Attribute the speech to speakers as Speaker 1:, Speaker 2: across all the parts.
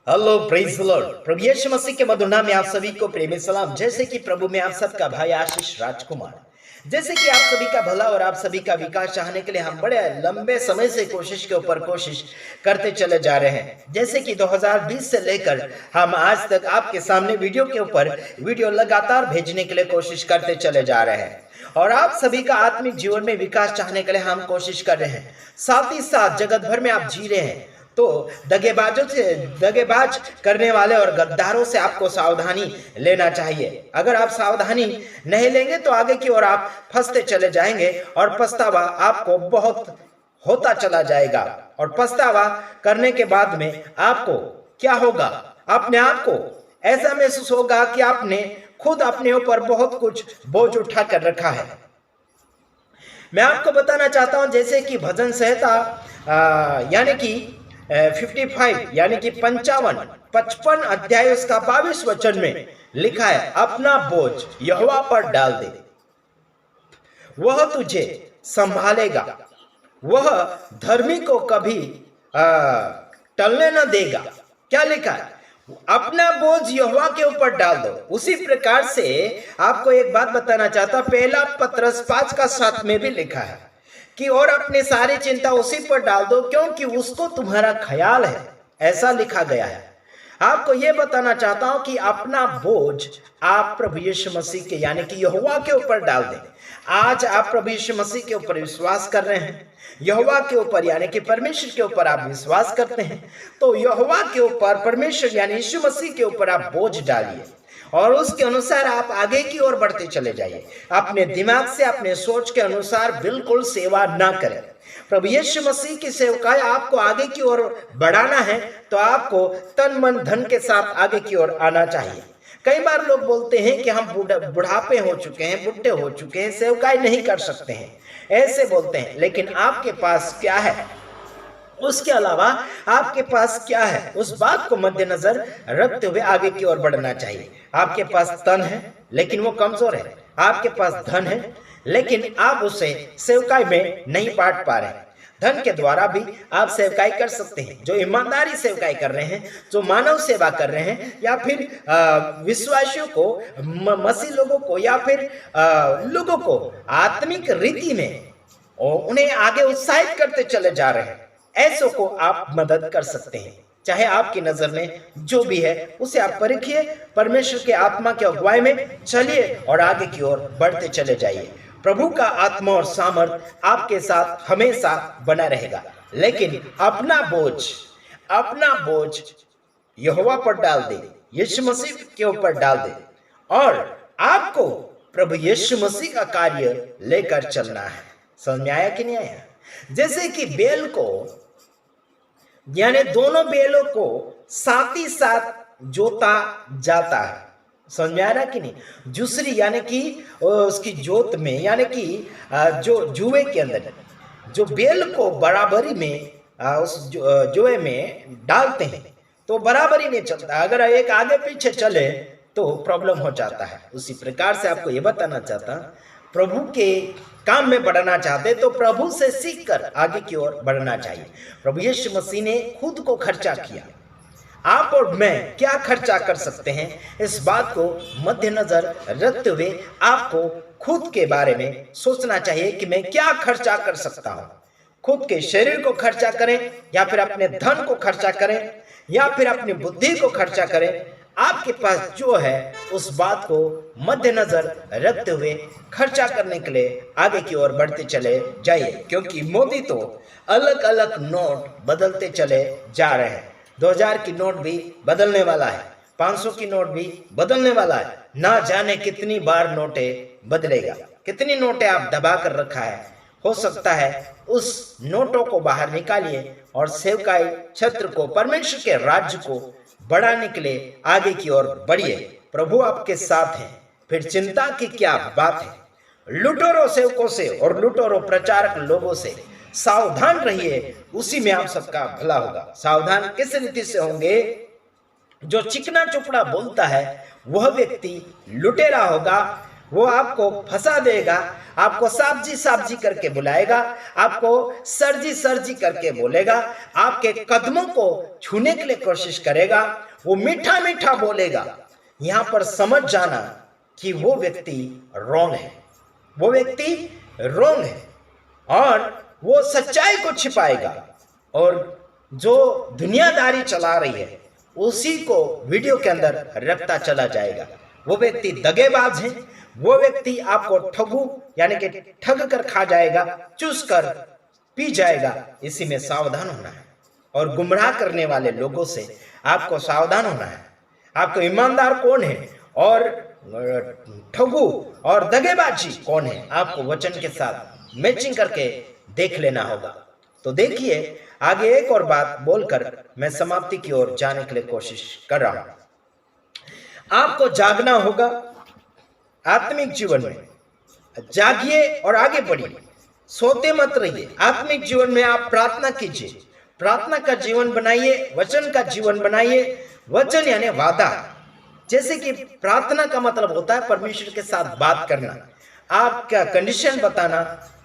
Speaker 1: Hello praise the Lord. प्रभु यीशु मसीह के मधुर नाम में आप सभी को प्रेमी सलाम। जैसे कि प्रभु में आप सबका भाई आशीष राजकुमार, जैसे कि आप सभी का भला और आप सभी का विकास चाहने के लिए हम बड़े लंबे समय से कोशिश के ऊपर कोशिश करते चले जा रहे हैं। जैसे कि 2020 से लेकर हम आज तक आपके सामने वीडियो के ऊपर वीडियो लगातार भेजने के लिए कोशिश करते चले जा रहे हैं और आप सभी का आत्मिक जीवन में विकास चाहने के लिए हम कोशिश कर रहे हैं। साथ ही साथ जगत भर में आप जी रहे हैं तो दगेबाज करने वाले और गद्दारों से आपको सावधानी लेना चाहिए। अगर आप सावधानी नहीं लेंगे तो आगे की ओर आप फंसते चले जाएंगे और पछतावा आपको बहुत होता चला जाएगा। और पछतावा करने के बाद में आपको क्या होगा, अपने आप को ऐसा महसूस होगा कि आपने खुद अपने ऊपर बहुत कुछ बोझ उठा कर रखा है। मैं आपको बताना चाहता हूं, जैसे कि भजन संहिता यानी कि 55 यानी कि 55 अध्याय उसका 22 वचन में लिखा है, अपना बोझ यहोवा पर डाल दे, वह तुझे संभालेगा, वह धर्मी को कभी टलने न देगा। क्या लिखा है? अपना बोझ यहोवा के ऊपर डाल दो। उसी प्रकार से आपको एक बात बताना चाहता, पहला पत्रस 5:7 में भी लिखा है कि और अपनी सारी चिंता उसी पर डाल दो क्योंकि उसको तुम्हारा ख्याल है, ऐसा लिखा गया है। आपको यह बताना चाहता हूं कि अपना बोझ आप प्रभु यीशु मसीह के यानी कि यहोवा के ऊपर डाल दें। आज आप प्रभु यीशु मसीह के ऊपर विश्वास कर रहे हैं, यहोवा के ऊपर यानी कि परमेश्वर के ऊपर आप विश्वास करते हैं, तो यहोवा के ऊपर परमेश्वर यानी यीशु मसीह के ऊपर आप बोझ डालिए और उसके अनुसार आप आगे की ओर बढ़ते चले जाइए। अपने दिमाग से अपने सोच के अनुसार बिल्कुल सेवा ना करें। प्रभु यीशु मसीह की सेवकाई आपको आगे की ओर बढ़ाना है तो आपको तन मन धन के साथ आगे की ओर आना चाहिए। कई बार लोग बोलते हैं कि हम बुढ़ापे हो चुके हैं, बुढ़े हो चुके हैं, सेवकाई नहीं कर सकते हैं, ऐसे बोलते हैं। लेकिन आपके पास क्या है, उसके अलावा आपके पास क्या है, उस बात को मद्देनजर रखते हुए आगे की ओर बढ़ना चाहिए। आपके पास तन है लेकिन वो कमजोर है, आपके पास धन है लेकिन आप उसे सेवकाई में नहीं बांट पा रहे। धन के द्वारा भी आप सेवकाई कर सकते हैं। जो ईमानदारी सेवकाई कर रहे हैं, जो मानव सेवा कर रहे हैं, या फिर विश्वासियों को, मसीह लोगों को, या फिर लोगों को आत्मिक रीति में उन्हें आगे उत्साहित करते चले जा रहे हैं, ऐसों को आप मदद कर सकते हैं। चाहे आपकी नजर में जो भी है उसे आप परखिए, परमेश्वर के आत्मा के अगुवाई में चलिए और आगे की ओर बढ़ते चले जाइए। प्रभु का आत्मा और सामर्थ आपके साथ हमेशा बना रहेगा। लेकिन अपना बोझ यहोवा पर डाल दे, यीशु मसीह के ऊपर डाल दे और आपको प्रभु यीशु मसीह का कार्य लेकर चलना है। समझ में आया कि नहीं आया? जैसे कि बेल को यानी दोनों बेलों को साथ ही साथ जोता जाता है। समझ में आ रहा कि नहीं? जुसरी यानी कि उसकी जोत में यानी कि जो जुए के अंदर जो बेल को बराबरी में उस जुए में डालते हैं तो बराबरी नहीं चलता, अगर एक आगे पीछे चले तो प्रॉब्लम हो जाता है। उसी प्रकार से आपको ये बताना चाहता, प्रभु के काम में बढ़ना चाहते तो प्रभु से सीखकर आगे की ओर बढ़ना चाहिए। प्रभु यीशु मसीह ने खुद को खर्चा किया, आप और मैं क्या खर्चा कर सकते हैं, इस बात को मद्देनजर रखते हुए आपको खुद के बारे में सोचना चाहिए कि मैं क्या खर्चा कर सकता हूं। खुद के शरीर को खर्चा करें या फिर अपने धन को खर्चा करें या फिर अपनी बुद्धि को खर्चा करें, आपके पास जो है उस बात को मद्देनजर रखते हुए खर्चा करने के लिए आगे की ओर बढ़ते चले जाइए। क्योंकि मोदी तो अलग अलग नोट बदलते चले जा रहे हैं। 2000 की नोट भी बदलने वाला है, 500 की नोट भी बदलने वाला है। ना जाने कितनी बार नोटें बदलेगा, कितनी नोटें आप दबा कर रखा है। हो सकता है उस नोटों को बाहर निकालिए और सेवकाई क्षेत्र को, परमेश्वर के राज्य को बढ़ाने के लिए आगे की ओर बढ़िए। प्रभु आपके साथ हैं, फिर चिंता की क्या बात है। लुटेरों सेवकों से और लुटेरों प्रचारक लोगों से सावधान रहिए, उसी में आप सबका भला होगा। सावधान किस रीति से होंगे? जो चिकना चुपड़ा बोलता है वह व्यक्ति लुटेरा होगा, वो आपको फंसा देगा, आपको साब जी करके बुलाएगा, आपको सर जी करके बोलेगा, आपके कदमों को छूने के लिए कोशिश करेगा, वो मीठा मीठा बोलेगा। यहां पर समझ जाना कि वो व्यक्ति रॉन्ग है, वो व्यक्ति रॉन्ग है और वो सच्चाई को छिपाएगा और जो दुनियादारी चला रही है उसी को वीडियो के अंदर रखता चला जाएगा। वो व्यक्ति दगेबाज है, वो व्यक्ति आपको ठगू यानी कि ठग कर खा जाएगा, चूस कर पी जाएगा। इसी में सावधान होना है और गुमराह करने वाले लोगों से आपको सावधान होना है। आपको ईमानदार कौन है और ठगू और दगेबाजी कौन है, आपको वचन के साथ मैचिंग करके देख लेना होगा। तो देखिए आगे एक और बात बोलकर मैं समाप्ति की ओर जाने के लिए कोशिश कर रहा हूं। आपको जागना होगा आत्मिक जीवन में, जागिए और आगे बढ़िए, सोते मत रहिए। आत्मिक जीवन में आप प्रार्थना कीजिए, प्रार्थना का जीवन बनाइए, वचन का जीवन बनाइए। वचन यानी वादा, जैसे कि प्रार्थना का मतलब होता है परमेश्वर के साथ बात करना, आपका कंडीशन बताना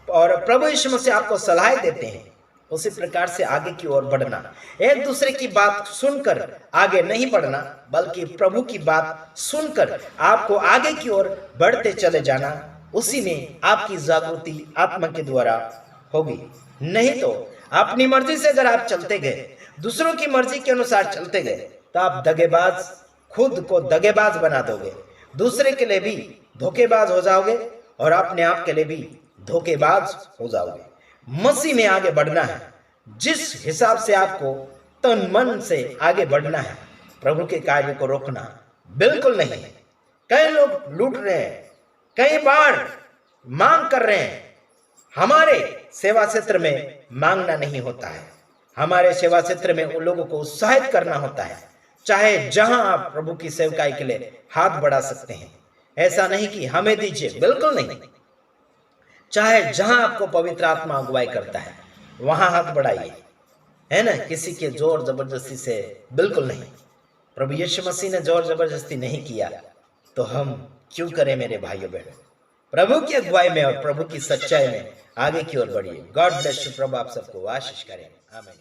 Speaker 1: और प्रभु यीशु मसीह आपको सलाह देते हैं उसी प्रकार से आगे की ओर बढ़ना। एक दूसरे की बात सुनकर आगे नहीं बढ़ना, बल्कि प्रभु की बात सुनकर आपको आगे की ओर बढ़ते चले जाना। उसी में आपकी जागृति आत्मा के द्वारा होगी। नहीं तो अपनी मर्जी से अगर आप चलते गए, दूसरों की मर्जी के अनुसार चलते गए, तो आप दगेबाज, खुद को दगेबाज बना दोगे, दूसरे के लिए भी धोखेबाज हो जाओगे और अपने आप के लिए भी धोखेबाज हो जाओगे। मसीह में आगे बढ़ना है, जिस हिसाब से आपको तन मन से आगे बढ़ना है, प्रभु के कार्य को रोकना बिल्कुल नहीं है। कई लोग लूट रहे हैं, कई बार मांग कर रहे हैं। हमारे सेवा क्षेत्र में मांगना नहीं होता है, हमारे सेवा क्षेत्र में उन लोगों को उत्साहित करना होता है। चाहे जहां आप प्रभु की सेवकाई के लिए हाथ बढ़ा सकते हैं, ऐसा नहीं कि हमें दीजिए, बिल्कुल नहीं। चाहे जहां आपको पवित्र आत्मा अगुवाई करता है वहां हाथ बढ़ाइए, है ना, किसी के जोर जबरदस्ती से बिल्कुल नहीं। प्रभु यीशु मसीह ने जोर जबरदस्ती नहीं किया, तो हम क्यों करें मेरे भाइयों बहनों। प्रभु की अगुवाई में और प्रभु की सच्चाई में आगे की ओर बढ़िए। God bless you. प्रभु आप सबको आशीष करें। आमीन।